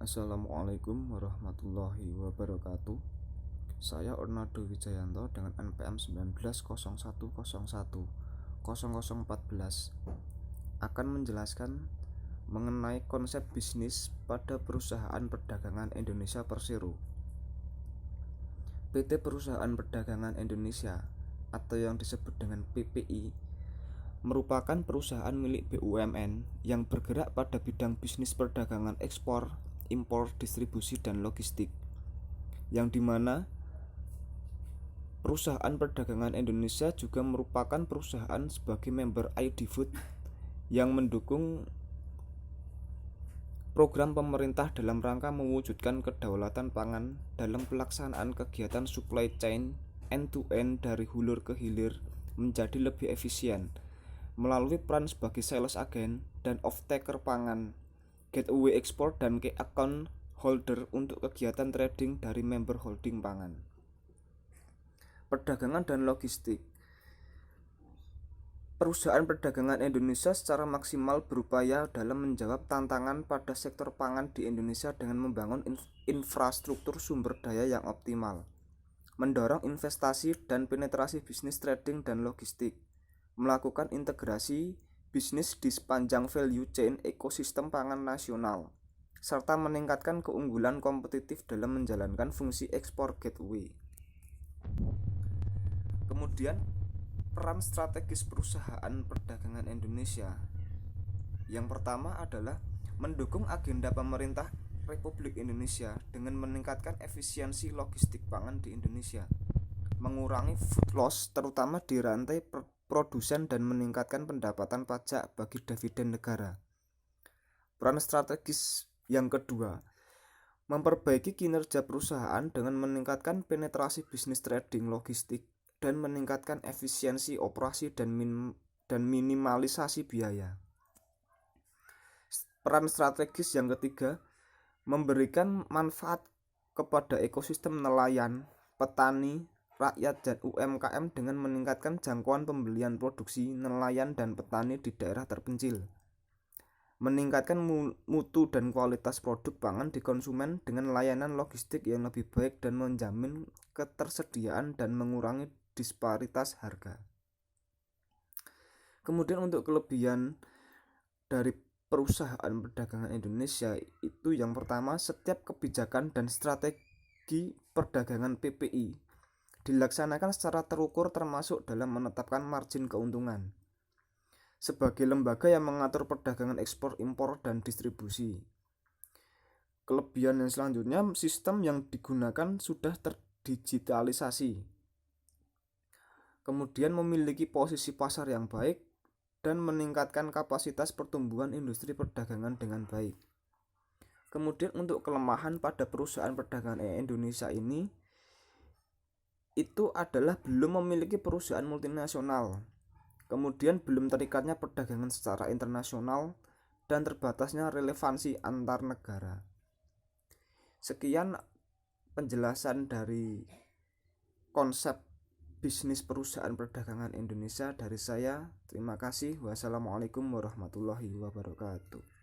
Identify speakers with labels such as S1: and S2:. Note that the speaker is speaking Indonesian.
S1: Assalamualaikum warahmatullahi wabarakatuh. Saya Ornado Wijayanto dengan NPM 1901010014 akan menjelaskan mengenai konsep bisnis pada Perusahaan Perdagangan Indonesia Persero. PT Perusahaan Perdagangan Indonesia atau yang disebut dengan PPI merupakan perusahaan milik BUMN yang bergerak pada bidang bisnis perdagangan ekspor, impor, distribusi, dan logistik, yang dimana Perusahaan Perdagangan Indonesia juga merupakan perusahaan sebagai member ID Food yang mendukung program pemerintah dalam rangka mewujudkan kedaulatan pangan dalam pelaksanaan kegiatan supply chain end-to-end dari hulur ke hilir menjadi lebih efisien melalui peran sebagai sales agent dan off-taker pangan, gateway ekspor, dan key account holder untuk kegiatan trading dari member holding pangan. Perdagangan dan logistik. Perusahaan Perdagangan Indonesia secara maksimal berupaya dalam menjawab tantangan pada sektor pangan di Indonesia dengan membangun infrastruktur sumber daya yang optimal, mendorong investasi dan penetrasi bisnis trading dan logistik, melakukan integrasi bisnis di sepanjang value chain ekosistem pangan nasional, serta meningkatkan keunggulan kompetitif dalam menjalankan fungsi ekspor gateway. Kemudian, peran strategis Perusahaan Perdagangan Indonesia. Yang pertama adalah mendukung agenda pemerintah Republik Indonesia dengan meningkatkan efisiensi logistik pangan di Indonesia, mengurangi food loss terutama di rantai produsen dan meningkatkan pendapatan pajak bagi dividen negara. Peran strategis yang kedua, memperbaiki kinerja perusahaan dengan meningkatkan penetrasi bisnis trading logistik dan meningkatkan efisiensi operasi dan minimalisasi biaya. Peran strategis yang ketiga, memberikan manfaat kepada ekosistem nelayan, petani, rakyat, dan UMKM dengan meningkatkan jangkauan pembelian produksi nelayan dan petani di daerah terpencil, meningkatkan mutu dan kualitas produk pangan di konsumen dengan layanan logistik yang lebih baik dan menjamin ketersediaan dan mengurangi disparitas harga. Kemudian untuk kelebihan dari Perusahaan Perdagangan Indonesia itu yang pertama, setiap kebijakan dan strategi perdagangan PPI dilaksanakan secara terukur termasuk dalam menetapkan margin keuntungan sebagai lembaga yang mengatur perdagangan ekspor, impor, dan distribusi. Kelebihan yang selanjutnya, sistem yang digunakan sudah terdigitalisasi, kemudian memiliki posisi pasar yang baik dan meningkatkan kapasitas pertumbuhan industri perdagangan dengan baik. Kemudian untuk kelemahan pada Perusahaan Perdagangan Indonesia ini itu adalah belum memiliki perusahaan multinasional, kemudian belum terikatnya perdagangan secara internasional, dan terbatasnya relevansi antar negara. Sekian penjelasan dari konsep bisnis Perusahaan Perdagangan Indonesia dari saya. Terima kasih. Wassalamualaikum warahmatullahi wabarakatuh.